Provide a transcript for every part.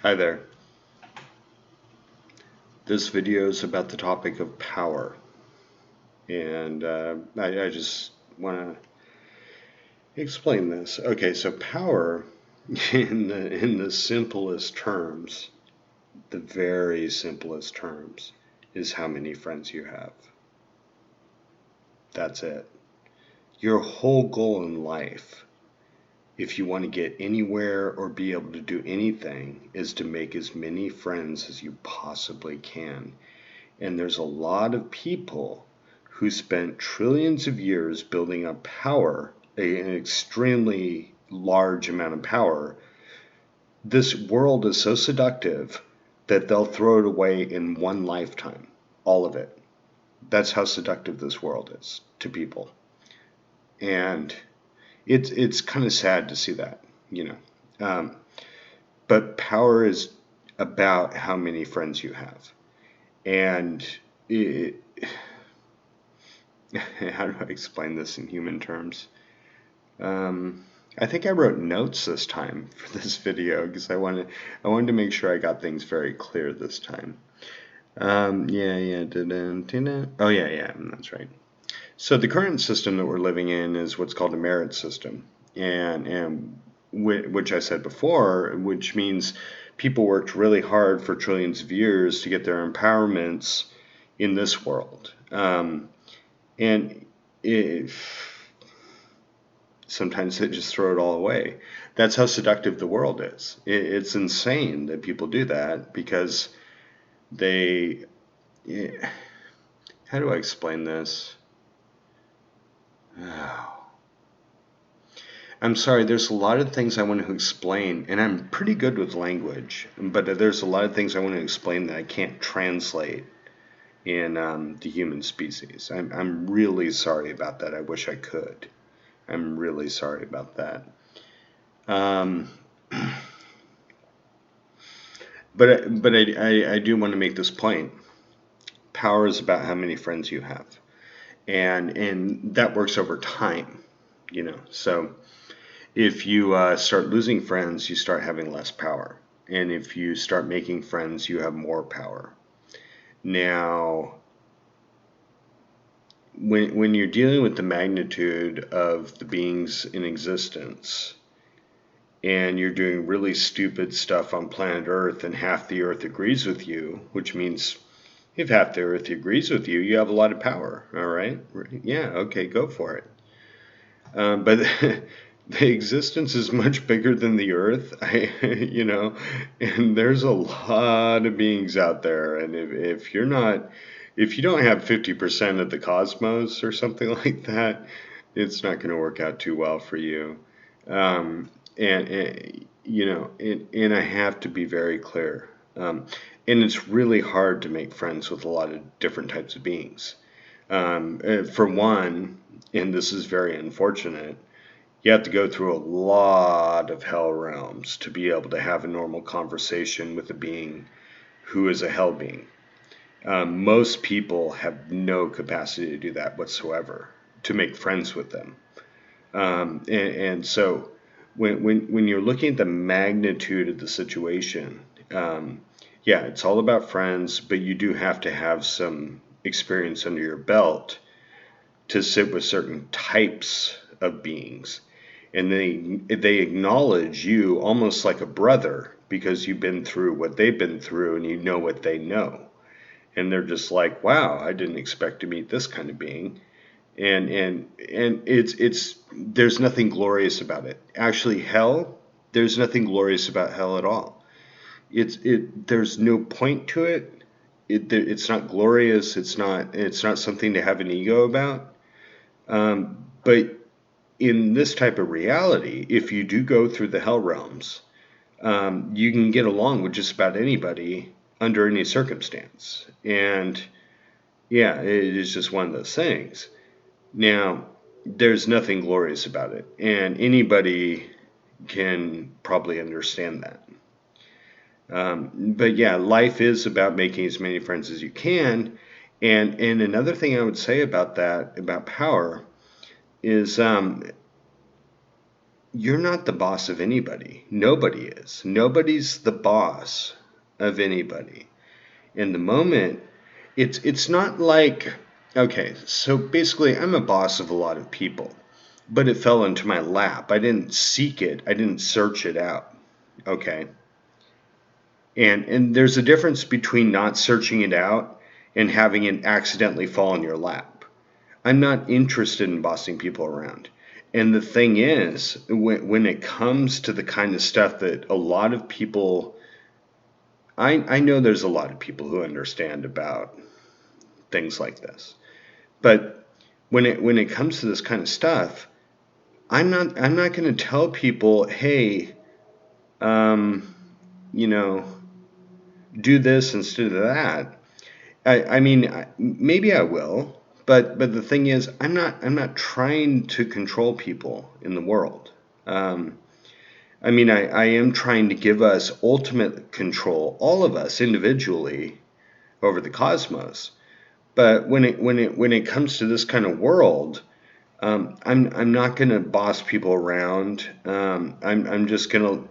Hi there. This video is about the topic of power, and I just want to explain this. Okay, so power, in the simplest terms, the very simplest terms, is how many friends you have. That's it. Your whole goal in life, if you want to get anywhere or be able to do anything, is to make as many friends as you possibly can. And there's a lot of people who spent trillions of years building up power, an extremely large amount of power. This world is so seductive that they'll throw it away in one lifetime, all of it. That's how seductive this world is to people. And it's kind of sad to see that, you know. But power is about how many friends you have. And how do I explain this in human terms? I think I wrote notes this time for this video because I wanted to make sure I got things very clear this time. Oh yeah, that's right. So the current system that we're living in is what's called a merit system, and which I said before, which means people worked really hard for trillions of years to get their empowerments in this world. And sometimes they just throw it all away. That's how seductive the world is. It's insane that people do that because they. How do I explain this? I'm sorry, there's a lot of things I want to explain, and I'm pretty good with language, but there's a lot of things I want to explain that I can't translate in the human species. I'm really sorry about that. I wish I could. I'm really sorry about that. But I do want to make this point. Power is about how many friends you have, and that works over time, you know. So if you start losing friends, you start having less power, and if you start making friends, you have more power. Now, when you're dealing with the magnitude of the beings in existence, and you're doing really stupid stuff on planet Earth, and half the Earth agrees with you, which means if half the Earth agrees with you, you have a lot of power. All right? Yeah, okay, go for it. But the existence is much bigger than the Earth, you know, and there's a lot of beings out there. And if you don't have 50% of the cosmos or something like that, it's not going to work out too well for you. And you know, and I have to be very clear. And it's really hard to make friends with a lot of different types of beings. For one, and this is very unfortunate, you have to go through a lot of hell realms to be able to have a normal conversation with a being who is a hell being. Most people have no capacity to do that whatsoever, to make friends with them. And so when you're looking at the magnitude of the situation, yeah, it's all about friends, but you do have to have some experience under your belt to sit with certain types of beings. And they acknowledge you almost like a brother because you've been through what they've been through and you know what they know. And they're just like, wow, I didn't expect to meet this kind of being. And it's there's nothing glorious about it. Actually, hell, there's nothing glorious about hell at all. There's no point to it. It's not glorious. It's not something to have an ego about. But in this type of reality, if you do go through the hell realms, you can get along with just about anybody under any circumstance. And yeah, it is just one of those things. Now, there's nothing glorious about it, and anybody can probably understand that. But yeah, life is about making as many friends as you can. And another thing I would say about that, about power, is you're not the boss of anybody. Nobody is. Nobody's the boss of anybody. In the moment, it's not like, okay, so basically I'm a boss of a lot of people, but it fell into my lap. I didn't seek it. I didn't search it out. Okay. And there's a difference between not searching it out and having it accidentally fall in your lap. I'm not interested in bossing people around. And the thing is, when it comes to the kind of stuff that a lot of people, I know there's a lot of people who understand about things like this. But when it comes to this kind of stuff, I'm not going to tell people, hey, um, you know, do this instead of that. I mean, maybe I will, but the thing is, I'm not trying to control people in the world. Um, I mean, I am trying to give us ultimate control, all of us individually, over the cosmos. But when it comes to this kind of world, I'm not going to boss people around. I'm just going to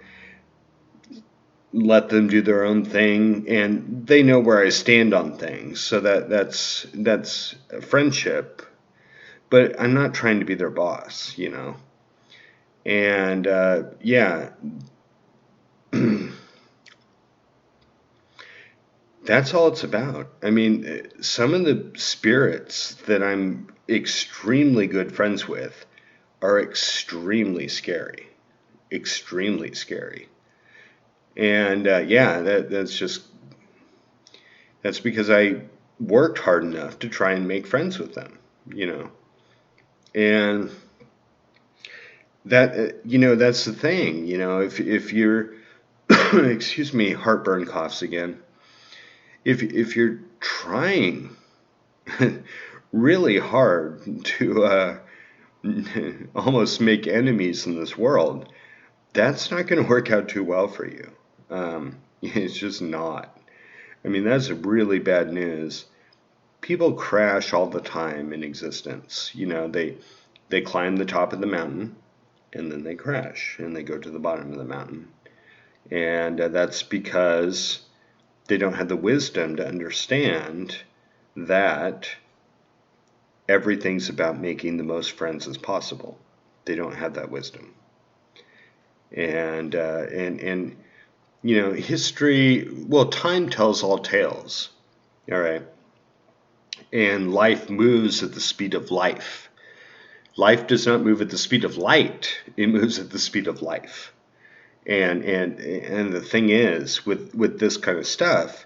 let them do their own thing, and they know where I stand on things. So that's a friendship, but I'm not trying to be their boss, you know. And yeah, that's all it's about. I mean, some of the spirits that I'm extremely good friends with are extremely scary, extremely scary. And yeah, that's because I worked hard enough to try and make friends with them, you know. And that's the thing, if you're excuse me, heartburn coughs again. If you're trying really hard to almost make enemies in this world, that's not going to work out too well for you. It's just not. I mean, that's really bad news. People crash all the time in existence. They climb the top of the mountain and then they crash and they go to the bottom of the mountain. And that's because they don't have the wisdom to understand that everything's about making the most friends as possible. They don't have that wisdom. And history, well, time tells all tales. All right. And life moves at the speed of life. Life does not move at the speed of light. It moves at the speed of life. And the thing is, with this kind of stuff,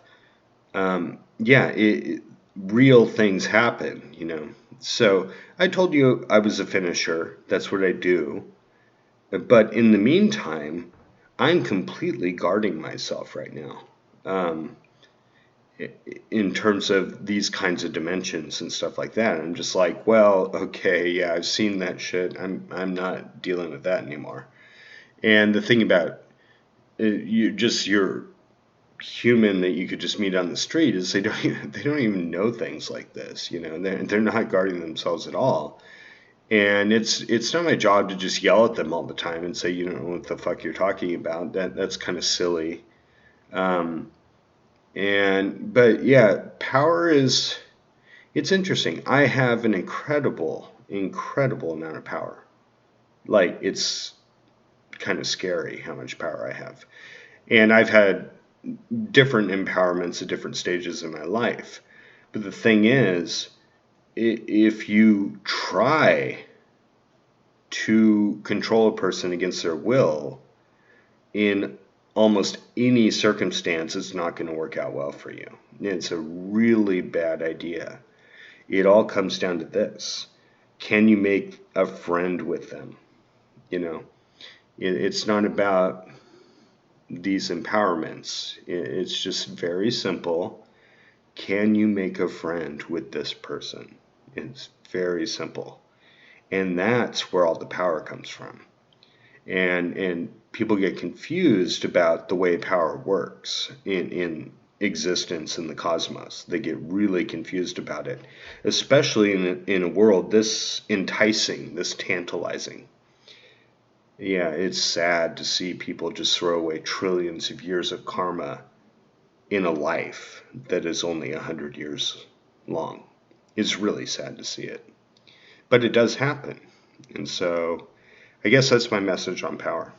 yeah, real things happen, So I told you I was a finisher. That's what I do. But in the meantime, I'm completely guarding myself right now. Um, in terms of these kinds of dimensions and stuff like that. I'm just like, well, okay, yeah, I've seen that shit. I'm not dealing with that anymore. And the thing about your human that you could just meet on the street is they don't even know things like this. They're not guarding themselves at all. And it's not my job to just yell at them all the time and say, what the fuck you're talking about. That's kind of silly. Um, but yeah, power it's interesting. I have an incredible amount of power. Like, it's kind of scary how much power I have. And I've had different empowerments at different stages in my life. But the thing is, if you try to control a person against their will in almost any circumstance, it's not going to work out well for you. It's a really bad idea. It all comes down to this. Can you make a friend with them? It's not about these empowerments. It's just very simple. Can you make a friend with this person? It's very simple. And that's where all the power comes from. And people get confused about the way power works in existence in the cosmos. They get really confused about it, especially in a world this enticing, this tantalizing. Yeah, it's sad to see people just throw away trillions of years of karma in a life that is only 100 years long. It's really sad to see it. But it does happen. And so I guess that's my message on power.